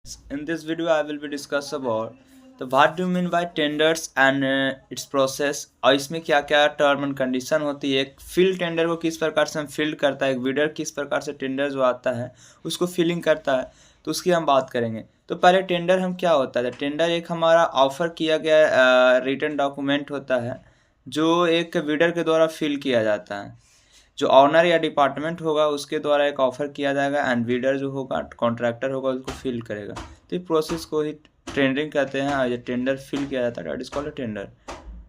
In this video, I will be discuss about the what do you mean by tenders and its process और इसमें क्या क्या term and condition होती है। एक फील्ड टेंडर को किस प्रकार से हम फील्ड करता है, एक बिडर किस प्रकार से टेंडर जो आता है उसको फिलिंग करता है, तो उसकी हम बात करेंगे। तो पहले टेंडर हम क्या होता है। टेंडर एक हमारा ऑफर किया गया रिटन डॉक्यूमेंट होता है जो एक बिडर के द्वारा फिल किया जाता है। जो ऑनर या डिपार्टमेंट होगा उसके द्वारा एक ऑफर किया जाएगा एंड बिडर जो होगा कॉन्ट्रैक्टर होगा उसको फिल करेगा। तो इस प्रोसेस को ही टेंडरिंग कहते हैं और ये टेंडर फिल किया जाता है, दैट इज कॉल्ड टेंडर।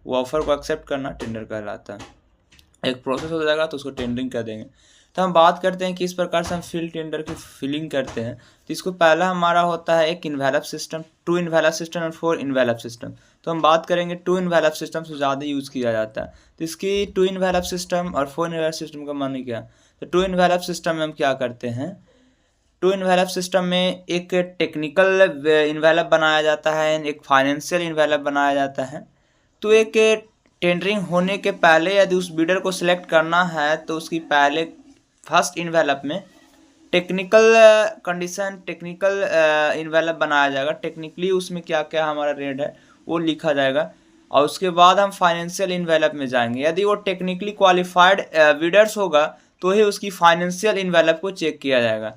वो ऑफर को एक्सेप्ट करना टेंडर कहलाता है। एक प्रोसेस हो जाएगा तो उसको टेंडरिंग कर देंगे। तो हम बात करते हैं किस प्रकार से हम फील्ड टेंडर की फिलिंग करते हैं। तो इसको पहला हमारा होता है एक इन्वेलप सिस्टम, 2 इन्वेलप सिस्टम और 4 इन्वेलप सिस्टम। तो हम बात करेंगे 2 इन्वेलप सिस्टम से ज़्यादा यूज़ किया जाता है। तो इसकी 2 इन्वेलप सिस्टम और 4 इन्वेलप सिस्टम का माने क्या। तो 2 इन्वेलप सिस्टम में हम क्या करते हैं, 2 इन्वेलप सिस्टम में एक टेक्निकल इन्वेलप बनाया जाता है, एक फाइनेंशियल इन्वेलप बनाया जाता है। तो एक टेंडरिंग होने के पहले यदि उस बिडर को सिलेक्ट करना है तो उसकी पहले फर्स्ट इन्वेलप में टेक्निकल कंडीशन, टेक्निकल इन्वेलप बनाया जाएगा। टेक्निकली उसमें क्या क्या हमारा रेट है वो लिखा जाएगा और उसके बाद हम फाइनेंशियल इन्वेलप में जाएंगे। यदि वो टेक्निकली क्वालिफाइड बिडर्स होगा तो ही उसकी फाइनेंशियल इन्वेलप को चेक किया जाएगा।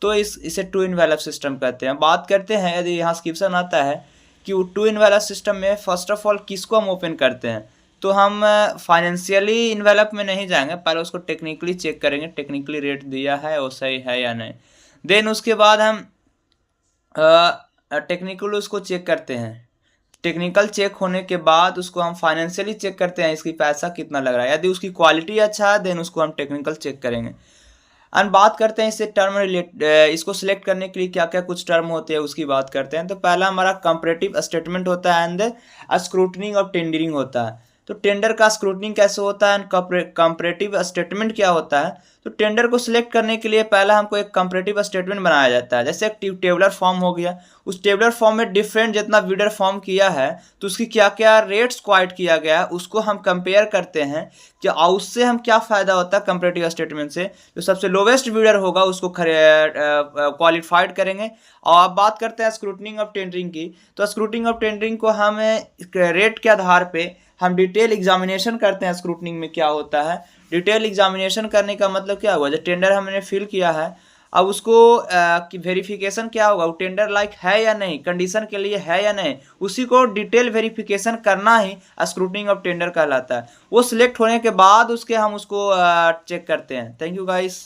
तो इसे 2 इन्वेलप सिस्टम कहते हैं। बात करते हैं यदि यहाँ स्क्रिप्शन आता है कि 2 इन्वेलप सिस्टम में फर्स्ट ऑफ ऑल किसको हम ओपन करते हैं, तो हम फाइनेंशियली इन्वेलप में नहीं जाएंगे, पहले उसको टेक्निकली चेक करेंगे, टेक्निकली रेट दिया है वो सही है या नहीं। देन उसके बाद हम टेक्निकल उसको चेक करते हैं। टेक्निकल चेक होने के बाद उसको हम फाइनेंशियली चेक करते हैं, इसकी पैसा कितना लग रहा है। यदि उसकी क्वालिटी अच्छा है देन उसको हम टेक्निकल चेक करेंगे। एंड बात करते हैं इससे टर्म इसको सिलेक्ट करने के लिए क्या क्या कुछ टर्म होते हैं उसकी बात करते हैं। तो पहला हमारा कंपैरेटिव स्टेटमेंट होता है एंड स्क्रूटनी ऑफ टेंडरिंग होता है। तो टेंडर का स्क्रूटनिंग कैसे होता है एंड कंपैरेटिव स्टेटमेंट क्या होता है। तो टेंडर को सिलेक्ट करने के लिए पहला हमको एक कंपैरेटिव स्टेटमेंट बनाया जाता है। जैसे एक टेबलर फॉर्म हो गया, उस टेबलर फॉर्म में डिफरेंट जितना बिडर फॉर्म किया है तो उसकी क्या क्या रेट्स क्वाइट किया गया है उसको हम कंपेयर करते हैं कि उससे हम क्या फ़ायदा होता है कंपैरेटिव स्टेटमेंट से। जो सबसे लोवेस्ट बिडर होगा उसको क्वालिफाइड करेंगे। और अब बात करते हैं स्क्रूटनिंग ऑफ टेंडरिंग की। तो स्क्रूटनिंग ऑफ टेंडरिंग को हम रेट के आधार पे हम डिटेल एग्जामिनेशन करते हैं। स्क्रूटनिंग में क्या होता है, डिटेल एग्जामिनेशन करने का मतलब क्या हुआ, जो टेंडर हमने फिल किया है अब उसको की वेरिफिकेशन क्या होगा, वो टेंडर लाइक है या नहीं, कंडीशन के लिए है या नहीं, उसी को डिटेल वेरिफिकेशन करना ही स्क्रूटनिंग ऑफ टेंडर कहलाता है। वो सिलेक्ट होने के बाद उसके हम उसको चेक करते हैं। Thank you guys.